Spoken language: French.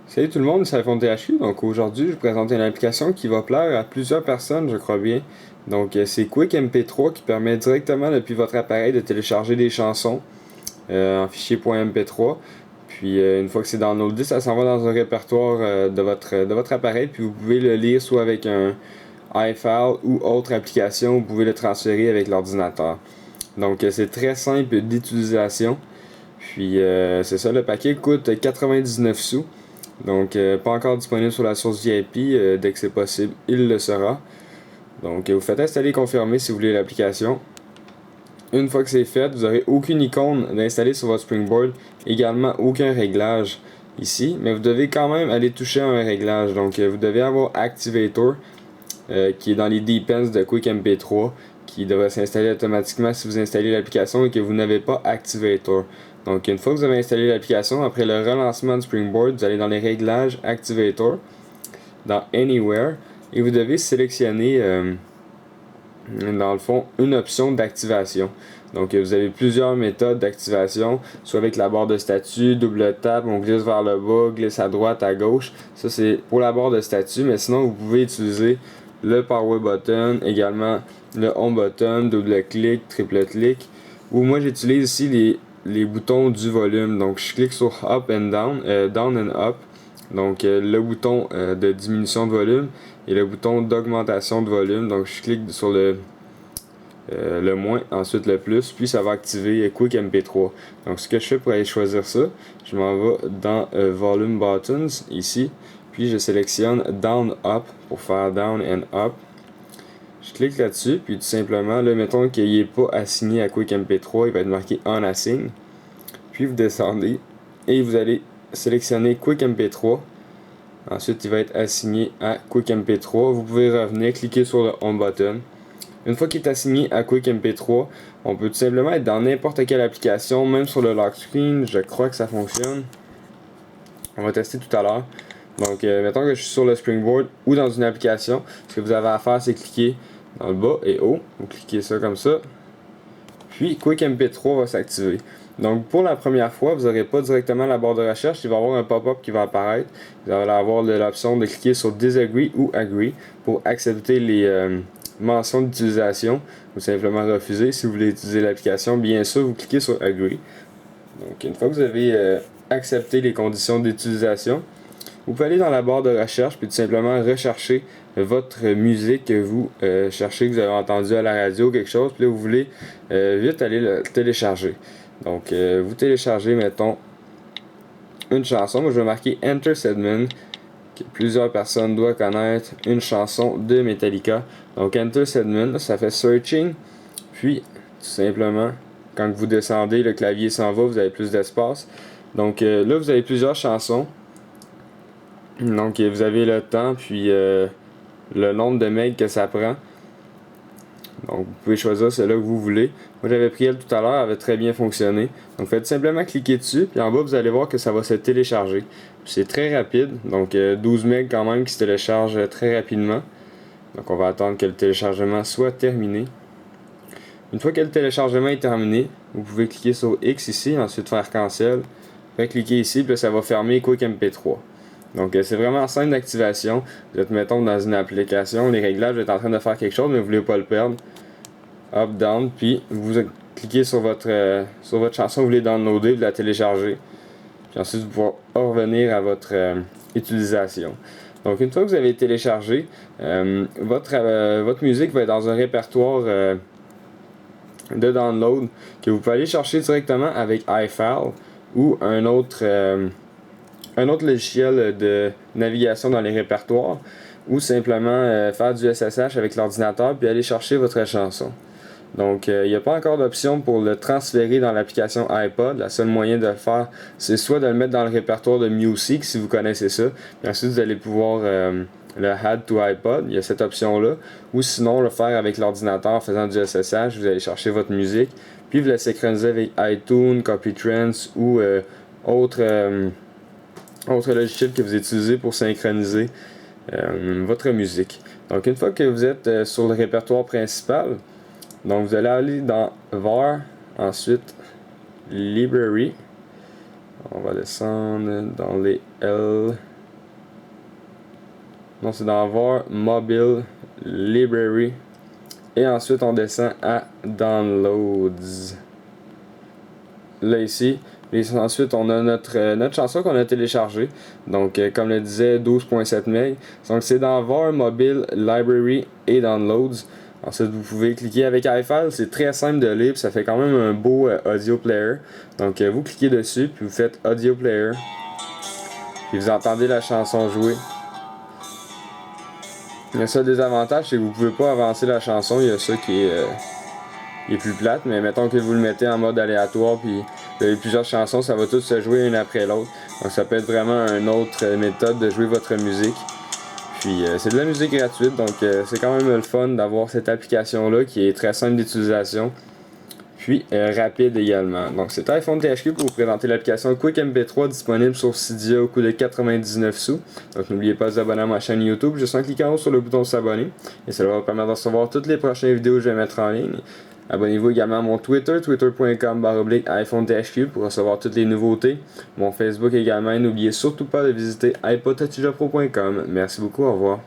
Salut tout le monde, c'est iPhone THQ. Donc aujourd'hui, je vais vous présenter une application qui va plaire à plusieurs personnes, je crois bien. Donc c'est Quick MP3 qui permet directement depuis votre appareil de télécharger des chansons en fichier .mp3. Puis une fois que c'est downloadé, ça s'en va dans un répertoire de votre appareil. Puis vous pouvez le lire soit avec un iFile ou autre application. Vous pouvez le transférer avec l'ordinateur. Donc c'est très simple d'utilisation. Puis c'est ça, le paquet coûte 99 sous. Donc, pas encore disponible sur la source VIP. Dès que c'est possible, il le sera. Donc, vous faites installer et confirmer si vous voulez l'application. Une fois que c'est fait, vous n'aurez aucune icône d'installer sur votre Springboard. Également, aucun réglage ici. Mais vous devez quand même aller toucher à un réglage. Donc, vous devez avoir Activator, qui est dans les Depends de Quick MP3, qui devrait s'installer automatiquement si vous installez l'application et que vous n'avez pas Activator. Donc une fois que vous avez installé l'application, après le relancement de Springboard, vous allez dans les réglages Activator, dans Anywhere, et vous devez sélectionner dans le fond une option d'activation. Donc vous avez plusieurs méthodes d'activation, soit avec la barre de statut, double tap, on glisse vers le bas, glisse à droite, à gauche. Ça c'est pour la barre de statut, mais sinon vous pouvez utiliser le power button, également le home button, double clic, triple clic. Ou moi j'utilise ici les boutons du volume. Donc je clique sur up and down, down and up. Donc le bouton de diminution de volume et le bouton d'augmentation de volume. Donc je clique sur le moins, ensuite le plus, puis ça va activer Quick MP3. Donc ce que je fais pour aller choisir ça, je m'en vais dans Volume Buttons ici, puis je sélectionne Down Up pour faire Down and Up. Je clique là-dessus, puis tout simplement, là, mettons qu'il n'est pas assigné à Quick MP3, il va être marqué On Assign. Puis vous descendez et vous allez sélectionner Quick MP3. Ensuite, il va être assigné à Quick MP3. Vous pouvez revenir, cliquer sur le Home button. Une fois qu'il est assigné à Quick MP3, on peut tout simplement être dans n'importe quelle application, même sur le lock screen. Je crois que ça fonctionne. On va tester tout à l'heure. Donc, mettons que je suis sur le Springboard ou dans une application. Ce que vous avez à faire, c'est cliquer dans le bas et haut. Vous cliquez ça comme ça. Puis, Quick MP3 va s'activer. Donc, pour la première fois, vous n'aurez pas directement la barre de recherche. Il va y avoir un pop-up qui va apparaître. Vous allez avoir l'option de cliquer sur Disagree ou Agree pour accepter les mentions d'utilisation ou simplement refuser. Si vous voulez utiliser l'application, bien sûr, vous cliquez sur Agree. Donc, une fois que vous avez accepté les conditions d'utilisation, vous pouvez aller dans la barre de recherche puis tout simplement rechercher votre musique que vous cherchez, que vous avez entendu à la radio, quelque chose, puis là vous voulez vite aller le télécharger. Donc vous téléchargez, mettons, une chanson. Moi je vais marquer Enter Sandman, que plusieurs personnes doivent connaître, une chanson de Metallica. Donc Enter Sandman, ça fait searching, puis tout simplement, quand vous descendez, le clavier s'en va, vous avez plus d'espace. Donc là vous avez plusieurs chansons. Donc vous avez le temps puis le nombre de megs que ça prend. Donc vous pouvez choisir celle-là que vous voulez. Moi j'avais pris elle tout à l'heure, elle avait très bien fonctionné. Donc faites simplement cliquer dessus, puis en bas vous allez voir que ça va se télécharger. C'est très rapide, donc 12 megs quand même qui se télécharge très rapidement. Donc on va attendre que le téléchargement soit terminé. Une fois que le téléchargement est terminé, vous pouvez cliquer sur X ici, ensuite faire cancel. Après cliquer ici, puis là, ça va fermer Quick MP3. Donc c'est vraiment simple d'activation. Vous êtes mettons dans une application, les réglages, vous êtes en train de faire quelque chose mais vous voulez pas le perdre. Up, down, puis vous cliquez sur votre chanson que vous voulez downloader, vous la télécharger. Puis ensuite vous pouvez revenir à votre utilisation. Donc une fois que vous avez téléchargé, votre musique va être dans un répertoire de download que vous pouvez aller chercher directement avec iFile ou un autre logiciel de navigation dans les répertoires ou simplement faire du SSH avec l'ordinateur puis aller chercher votre chanson. Donc il n'y a pas encore d'option pour le transférer dans l'application iPod. La seule moyen de le faire, c'est soit de le mettre dans le répertoire de Music si vous connaissez ça. Puis ensuite vous allez pouvoir le Add to iPod, il y a cette option là. Ou sinon le faire avec l'ordinateur en faisant du SSH, vous allez chercher votre musique. Puis vous la synchroniser avec iTunes, CopyTrans ou autre logiciel que vous utilisez pour synchroniser votre musique. Donc une fois que vous êtes sur le répertoire principal, donc vous allez aller dans var, ensuite library. On va descendre dans les L, Donc c'est dans Var Mobile Library. Et ensuite on descend à Downloads. Là ici. Et ensuite on a notre chanson qu'on a téléchargée. Donc comme le disait 12.7 MB. Donc c'est dans Var Mobile Library et Downloads. Ensuite vous pouvez cliquer avec iFile. C'est très simple de lire. Ça fait quand même un beau audio player. Donc vous cliquez dessus. Puis vous faites audio player. Puis vous entendez la chanson jouer. Il y a ça des avantages, c'est que vous pouvez pas avancer la chanson, il y a ça qui est plus plate, mais mettons que vous le mettez en mode aléatoire, puis vous avez plusieurs chansons, ça va toutes se jouer une après l'autre. Donc ça peut être vraiment une autre méthode de jouer votre musique. Puis c'est de la musique gratuite, donc c'est quand même le fun d'avoir cette application-là qui est très simple d'utilisation. Puis rapide également. Donc c'est iPhone THQ pour vous présenter l'application Quick MP3 disponible sur Cydia au coût de 99 sous. Donc n'oubliez pas de vous abonner à ma chaîne YouTube juste en cliquant en haut sur le bouton s'abonner. Et ça va vous permettre de recevoir toutes les prochaines vidéos que je vais mettre en ligne. Abonnez-vous également à mon Twitter, twitter.com/iPhone THQ pour recevoir toutes les nouveautés. Mon Facebook également. N'oubliez surtout pas de visiter iPodTouchUpPro.com. Merci beaucoup, au revoir.